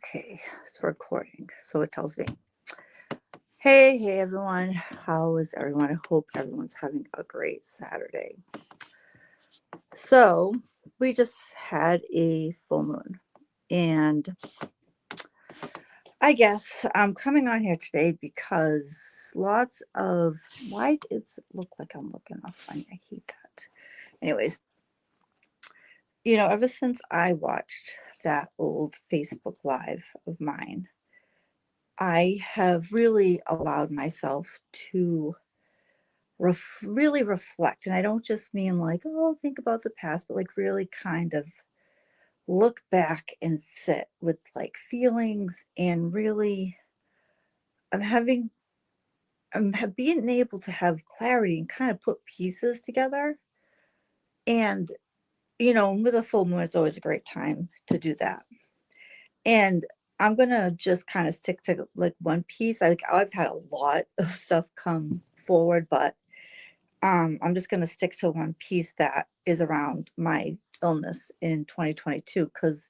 Okay, it's recording. So it tells me, hey, everyone. How is everyone? I hope everyone's having a great Saturday. So we just had a full moon. And I guess I'm coming on here today because why does it look like I'm looking off funny? I hate that. Anyways, ever since I watched that old Facebook Live of mine, I have really allowed myself to really reflect. And I don't just mean like, oh, think about the past, but like really kind of look back and sit with like feelings and really, I'm having, being able to have clarity and kind of put pieces together. And, with a full moon, it's always a great time to do that. And I'm gonna just kind of stick to like one piece. I've had a lot of stuff come forward, but I'm just gonna stick to one piece that is around my illness in 2022 because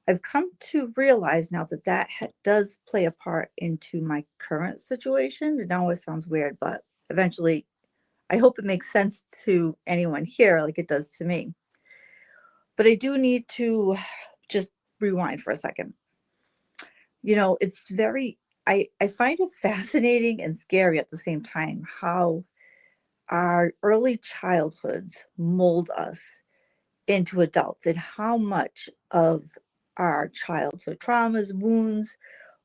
I've come to realize now that does play a part into my current situation. It always sounds weird, but eventually, I hope it makes sense to anyone here, like it does to me. But I do need to just rewind for a second. It's I find it fascinating and scary at the same time how our early childhoods mold us into adults and how much of our childhood traumas, wounds,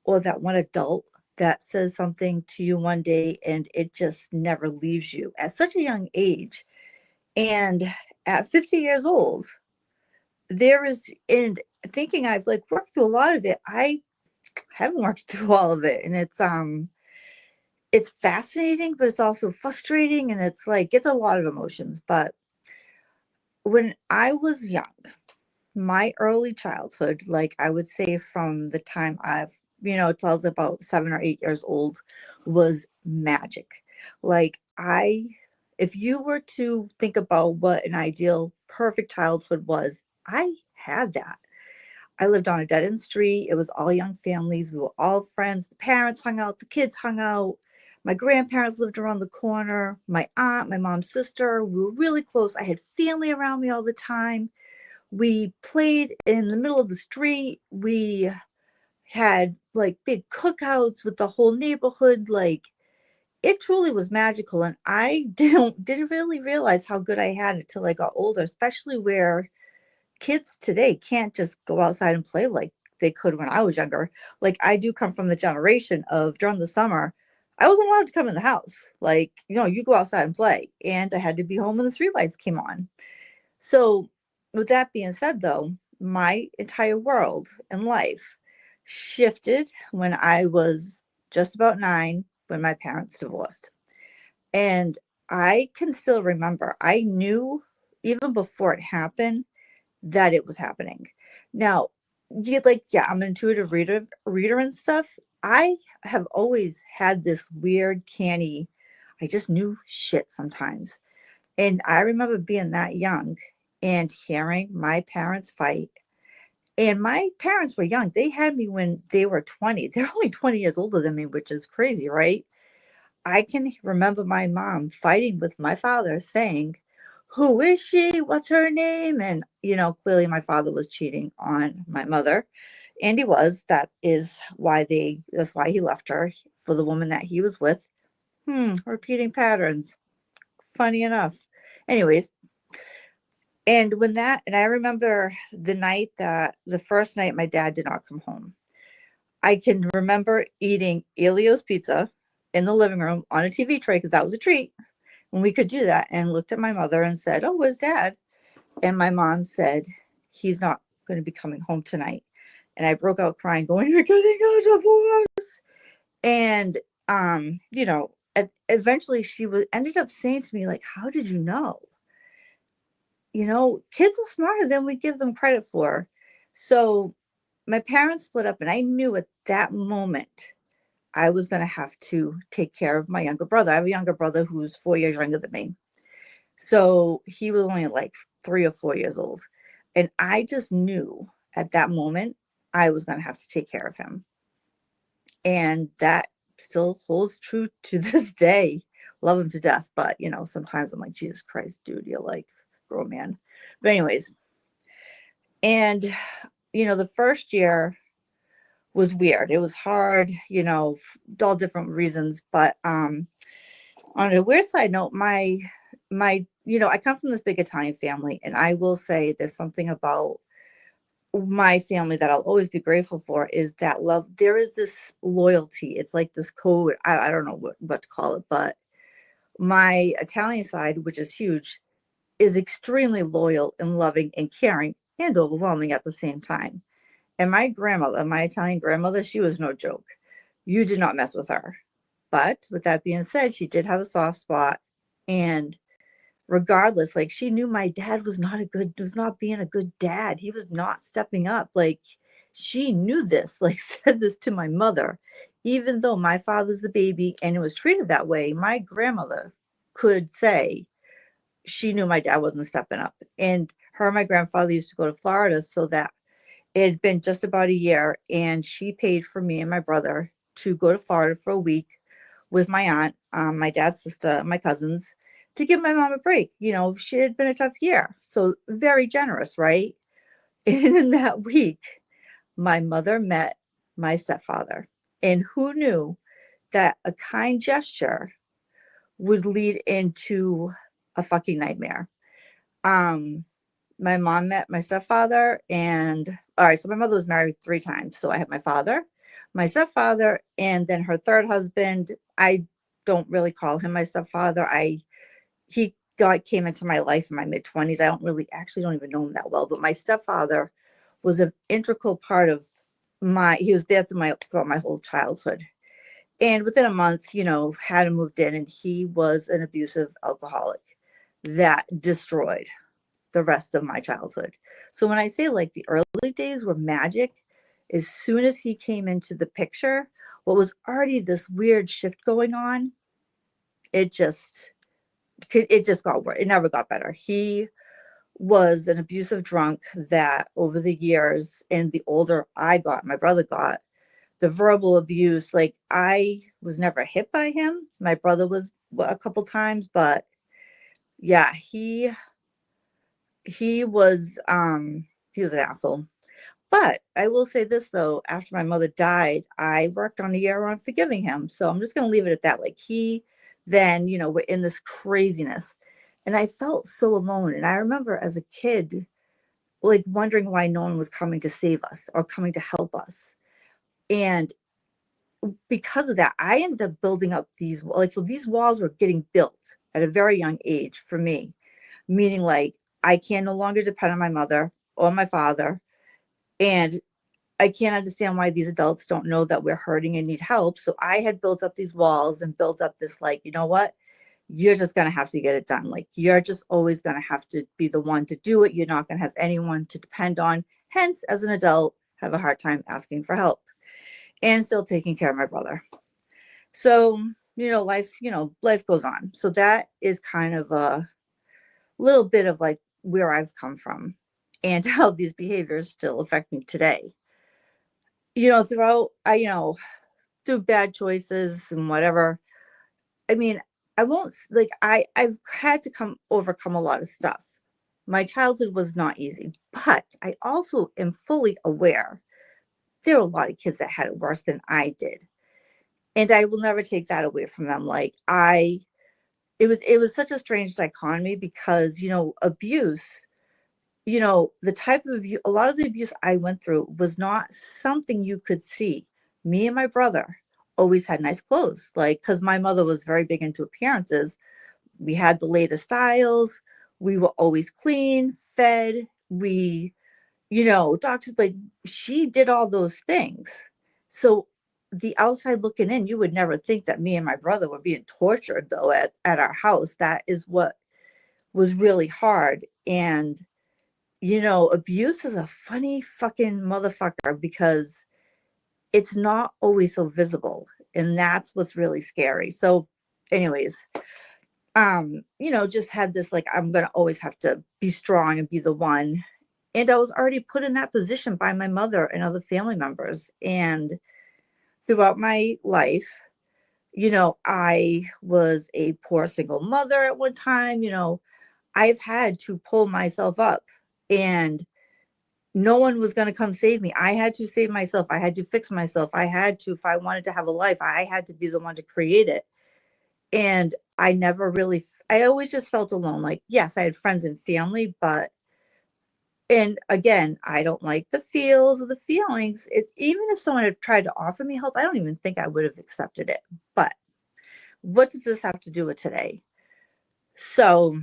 or that one adult that says something to you one day and it just never leaves you at such a young age. And at 50 years old, there is, in thinking I've like worked through a lot of it, I haven't worked through all of it. And it's fascinating, but it's also frustrating. And it's a lot of emotions. But when I was young, my early childhood, like I would say from the time till I was about 7 or 8 years old, was magic. Like if you were to think about what an ideal, perfect childhood was, I had that. I lived on a dead end street. It was all young families. We were all friends. The parents hung out, the kids hung out. My grandparents lived around the corner. My aunt, my mom's sister, we were really close. I had family around me all the time. We played in the middle of the street. We had like big cookouts with the whole neighborhood. Like it truly was magical. And I didn't really realize how good I had it till I got older, especially where kids today can't just go outside and play like they could when I was younger. Like I do come from the generation of during the summer, I wasn't allowed to come in the house. Like, you go outside and play. And I had to be home when the streetlights came on. So, with that being said, though, my entire world and life shifted when I was just about 9 when my parents divorced. And I can still remember, I knew even before it happened that it was happening. Now, yeah, I'm an intuitive reader and stuff. I have always had this weird, canny, I just knew shit sometimes. And I remember being that young and hearing my parents fight. And my parents were young. They had me when they were 20. They're only 20 years older than me, which is crazy, right? I can remember my mom fighting with my father saying, "Who is she? What's her name?" And, clearly my father was cheating on my mother. And he was. That's why he left her for the woman that he was with. Repeating patterns. Funny enough. Anyways, and I remember the first night my dad did not come home. I can remember eating Elio's pizza in the living room on a TV tray because that was a treat when we could do that, and looked at my mother and said, "Oh, where's Dad?" And my mom said, "He's not going to be coming home tonight." And I broke out crying, going, "You're getting a divorce." And, eventually ended up saying to me, like, "How did you know?" Kids are smarter than we give them credit for. So my parents split up, and I knew at that moment I was going to have to take care of my younger brother. I have a younger brother who's 4 years younger than me. So he was only like 3 or 4 years old. And I just knew at that moment I was going to have to take care of him. And that still holds true to this day. Love him to death, but sometimes I'm like, Jesus Christ, dude, you're like grown man. But anyways, and the first year was weird. It was hard, all different reasons. But on a weird side note, my I come from this big Italian family, and I will say there's something about my family that I'll always be grateful for is that love. There is this loyalty. It's like this code. I don't know what to call it, but my Italian side, which is huge, is extremely loyal and loving and caring and overwhelming at the same time. And my grandmother, my Italian grandmother, she was no joke. You did not mess with her. But with that being said, she did have a soft spot. And regardless, like she knew my dad was not being a good dad. He was not stepping up. Like she knew this, like said this to my mother. Even though my father's the baby and it was treated that way, my grandmother could say she knew my dad wasn't stepping up. And her and my grandfather used to go to Florida so that it had been just about a year, and she paid for me and my brother to go to Florida for a week with my aunt, my dad's sister, my cousins, to give my mom a break. She had been a tough year. So very generous, right? And in that week, my mother met my stepfather. And who knew that a kind gesture would lead into a fucking nightmare? Um, my mom met my stepfather, and all right, so my mother was married 3 times. So I had my father, my stepfather, and then her third husband. I don't really call him my stepfather. He came into my life in my mid-20s. I don't even know him that well, but my stepfather was an integral part of he was there throughout my whole childhood. And within a month, had him moved in, and he was an abusive alcoholic that destroyed the rest of my childhood. So when I say like the early days were magic, as soon as he came into the picture, what was already this weird shift going on, it just got worse. It never got better. He was an abusive drunk that over the years, and the older I got, my brother got, the verbal abuse, like I was never hit by him. My brother was a couple times, but yeah, he was he was an asshole. But I will say this though, after my mother died, I worked on a year on forgiving him. So I'm just gonna leave it at that. Like he then, we're in this craziness. And I felt so alone. And I remember as a kid, like wondering why no one was coming to save us or coming to help us. And because of that, I ended up building up so these walls were getting built at a very young age for me, meaning like I can no longer depend on my mother or my father. And I can't understand why these adults don't know that we're hurting and need help. So I had built up these walls and built up this, like, you know what? You're just going to have to get it done. Like, you're just always going to have to be the one to do it. You're not going to have anyone to depend on. Hence, as an adult, have a hard time asking for help and still taking care of my brother. So, life goes on. So that is kind of a little bit of like where I've come from and how these behaviors still affect me today. Throughout, through bad choices and whatever. I mean, I won't like I've had to overcome a lot of stuff. My childhood was not easy, but I also am fully aware there are a lot of kids that had it worse than I did. And I will never take that away from them. Like it was such a strange dichotomy because, abuse, the type of abuse, a lot of the abuse I went through was not something you could see. Me and my brother always had nice clothes, like, because my mother was very big into appearances. We had the latest styles. We were always clean, fed. Doctors, like, she did all those things. So the outside looking in, you would never think that me and my brother were being tortured, though, at our house. That is what was really hard. And abuse is a funny fucking motherfucker because it's not always so visible. And that's what's really scary. So, anyways, just had this like, I'm going to always have to be strong and be the one. And I was already put in that position by my mother and other family members. And throughout my life, I was a poor single mother at one time. I've had to pull myself up, and no one was going to come save me. I had to save myself. I had to fix myself. I had to, if I wanted to have a life, I had to be the one to create it. And I never really, I always just felt alone. Like, yes, I had friends and family, but, and again, I don't like the feels of the feelings. Even if someone had tried to offer me help, I don't even think I would have accepted it. But what does this have to do with today? So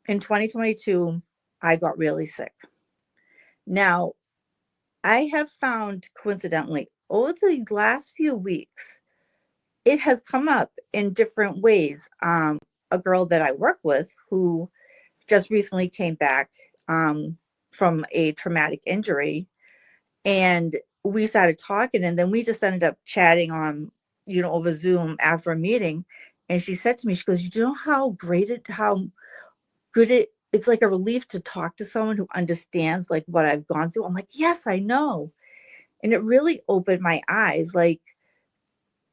in 2022, I got really sick. Now, I have found coincidentally over the last few weeks, it has come up in different ways. A girl that I work with who just recently came back from a traumatic injury, and we started talking, and then we just ended up chatting on, over Zoom after a meeting. And she said to me, she goes, "You know how good it's like a relief to talk to someone who understands like what I've gone through." I'm like, "Yes, I know." And it really opened my eyes. Like,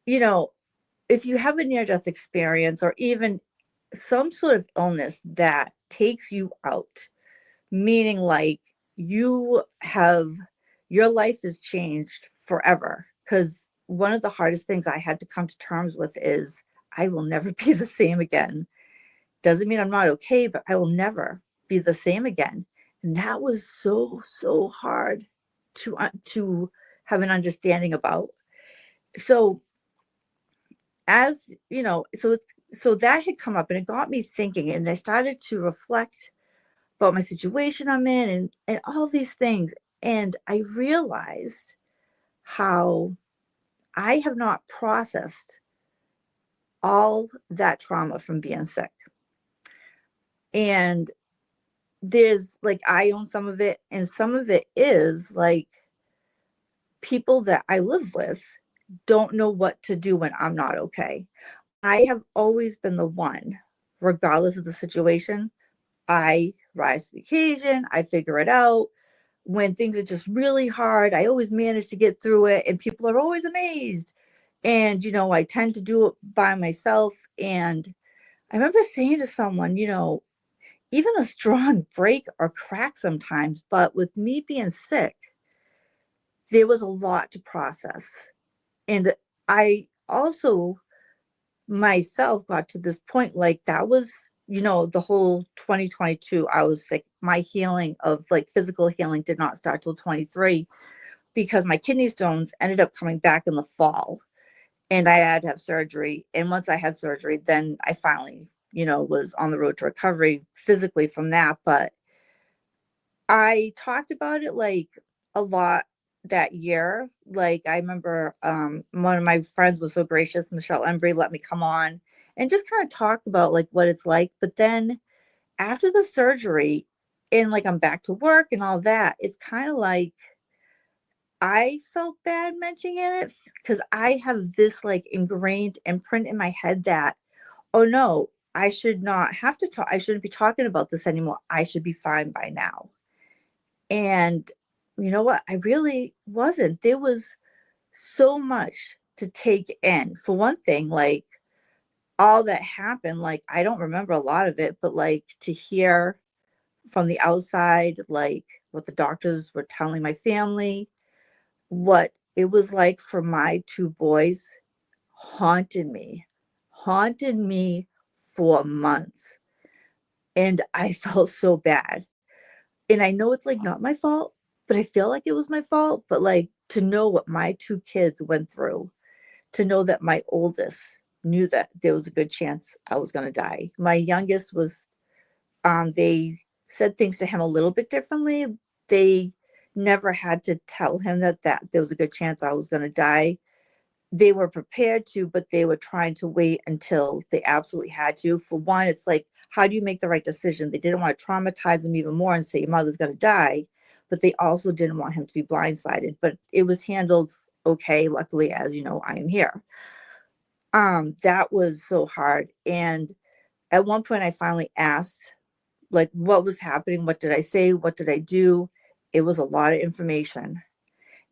you know, if you have a near death experience or even some sort of illness that takes you out, meaning like you have your life is changed forever. Because one of the hardest things I had to come to terms with is I will never be the same again. Doesn't mean I'm not okay, but I will never be the same again. And that was so, so hard to have an understanding about. So as you know, so that had come up, and it got me thinking, and I started to reflect about my situation I'm in, and all these things. And I realized how I have not processed all that trauma from being sick. And there's like, I own some of it, and some of it is like people that I live with don't know what to do when I'm not okay. I have always been the one, regardless of the situation. I rise to the occasion, I figure it out. When things are just really hard, I always manage to get through it, and people are always amazed. And, I tend to do it by myself. And I remember saying to someone, even a strong break or crack sometimes, but with me being sick, there was a lot to process. And I also myself got to this point, like that was, the whole 2022, I was sick. My healing of like physical healing did not start till 23 because my kidney stones ended up coming back in the fall, and I had to have surgery. And once I had surgery, then I finally, was on the road to recovery physically from that. But I talked about it like a lot that year. Like I remember one of my friends was so gracious, Michelle Embry, let me come on and just kind of talk about like what it's like. But then after the surgery, and like I'm back to work and all that, it's kind of like I felt bad mentioning it because I have this like ingrained imprint in my head that, oh no, I should not have to talk. I shouldn't be talking about this anymore. I should be fine by now. And you know what? I really wasn't. There was so much to take in. For one thing, like all that happened, like I don't remember a lot of it, but like to hear from the outside, like what the doctors were telling my family, what it was like for my two boys haunted me, haunted me for months. And I felt so bad. And I know it's like not my fault, but I feel like it was my fault. But like to know what my two kids went through, to know that my oldest knew that there was a good chance I was going to die. My youngest was, they said things to him a little bit differently. They never had to tell him that there was a good chance I was going to die. They were prepared to, but they were trying to wait until they absolutely had to. For one, it's like, how do you make the right decision? They didn't want to traumatize him even more and say, your mother's going to die, but they also didn't want him to be blindsided. But it was handled okay. Luckily, as you know, I am here. That was so hard. And at one point I finally asked like what was happening, what did I say, what did I do. It was a lot of information.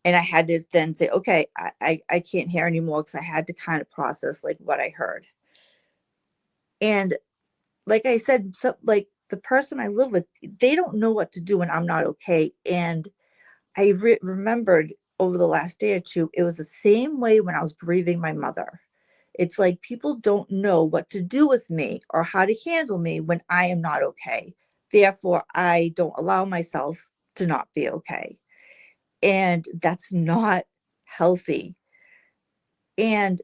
And I had to then say, okay, I can't hear anymore, because I had to kind of process like what I heard. And like I said, so like the person I live with, they don't know what to do when I'm not okay. And I remembered over the last day or two, it was the same way when I was grieving my mother. It's like people don't know what to do with me or how to handle me when I am not okay. Therefore, I don't allow myself to not be okay. And that's not healthy. And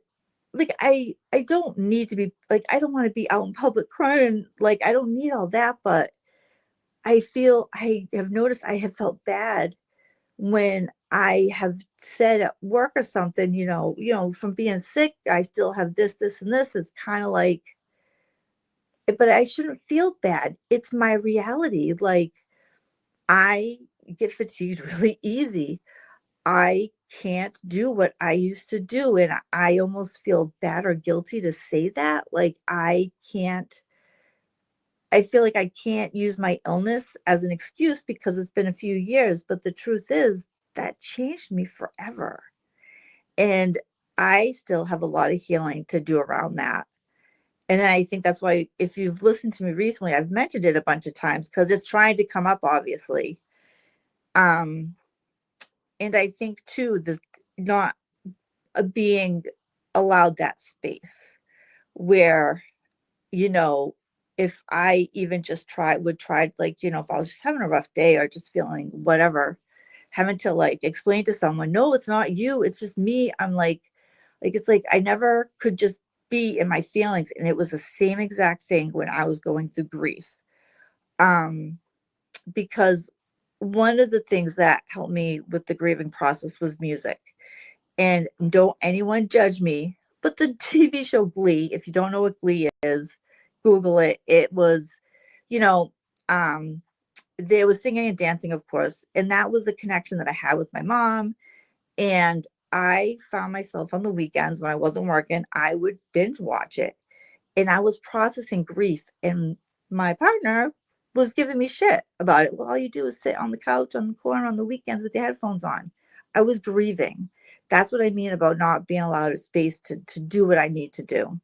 like I don't need to be like, I don't want to be out in public crying. Like I don't need all that, but I have noticed I have felt bad when I have said at work or something, from being sick, I still have this, this, and this. It's kind of like, but I shouldn't feel bad. It's my reality. Like, I get fatigued really easy. I can't do what I used to do. And I almost feel bad or guilty to say that. Like, I feel like I can't use my illness as an excuse because it's been a few years. But the truth is, that changed me forever. And I still have a lot of healing to do around that. And then I think that's why, if you've listened to me recently, I've mentioned it a bunch of times because it's trying to come up, obviously. Um, and I think too, the not being allowed that space where, you know, if I even just would try, like, if I was just having a rough day or just feeling whatever, having to like explain to someone, no, it's not you, it's just me. I'm like, it's like I never could just be in my feelings. And it was the same exact thing when I was going through grief. Um, because one of the things that helped me with the grieving process was music. And don't anyone judge me, but the TV show Glee, if you don't know what Glee is, Google it. It was, you know, um, there was singing and dancing, of course, and that was a connection that I had with my mom. And I found myself on the weekends when I wasn't working, I would binge watch it. And I was processing grief, and my partner was giving me shit about it. Well, all you do is sit on the couch on the corner on the weekends with your headphones on. I was grieving. That's what I mean about not being allowed a space to do what I need to do.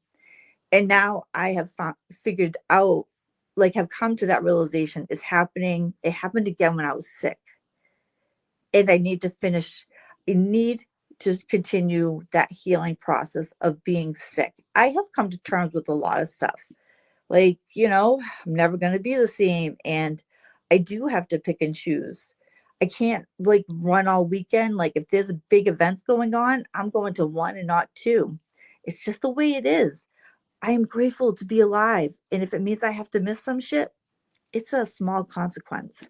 And now I have figured out, like, have come to that realization, is happening. It happened again when I was sick, and I need to continue that healing process of being sick. I have come to terms with a lot of stuff. Like, I'm never going to be the same. And I do have to pick and choose. I can't like run all weekend. Like, if there's big events going on, I'm going to one and not two. It's just the way it is. I am grateful to be alive. And if it means I have to miss some shit, it's a small consequence.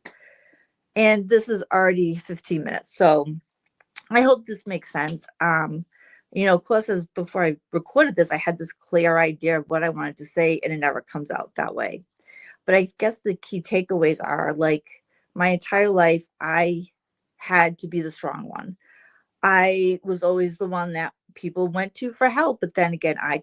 And this is already 15 minutes. So I hope this makes sense. Of course, as before I recorded this, I had this clear idea of what I wanted to say, and it never comes out that way. But I guess the key takeaways are, like, my entire life, I had to be the strong one. I was always the one that people went to for help, but then again, I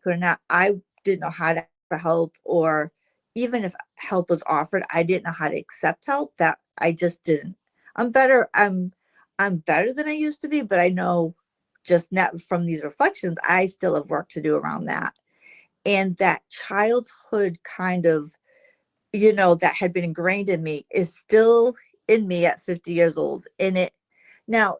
didn't know how to ask for help, or even if help was offered, I didn't know how to accept help. That I just didn't. I'm better than I used to be, but I know just now from these reflections, I still have work to do around that. And that childhood kind of, that had been ingrained in me is still in me at 50 years old. And now,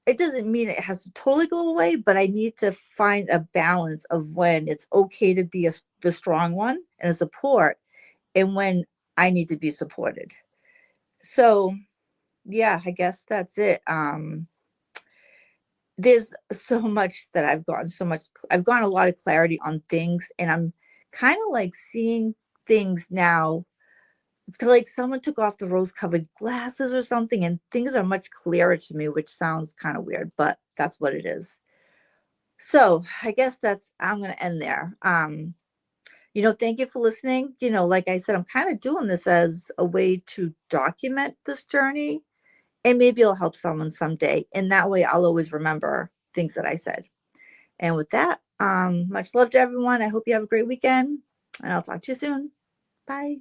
it doesn't mean it has to totally go away, but I need to find a balance of when it's okay to be the strong one and a support, and when I need to be supported. So, yeah, I guess that's it. There's so much that I've gotten a lot of clarity on things, and I'm kind of like seeing things now. It's like someone took off the rose-covered glasses or something, and things are much clearer to me, which sounds kind of weird, but that's what it is. So I guess I'm going to end there. Thank you for listening. Like I said, I'm kind of doing this as a way to document this journey, and maybe it'll help someone someday. And that way I'll always remember things that I said. And with that, much love to everyone. I hope you have a great weekend, and I'll talk to you soon. Bye.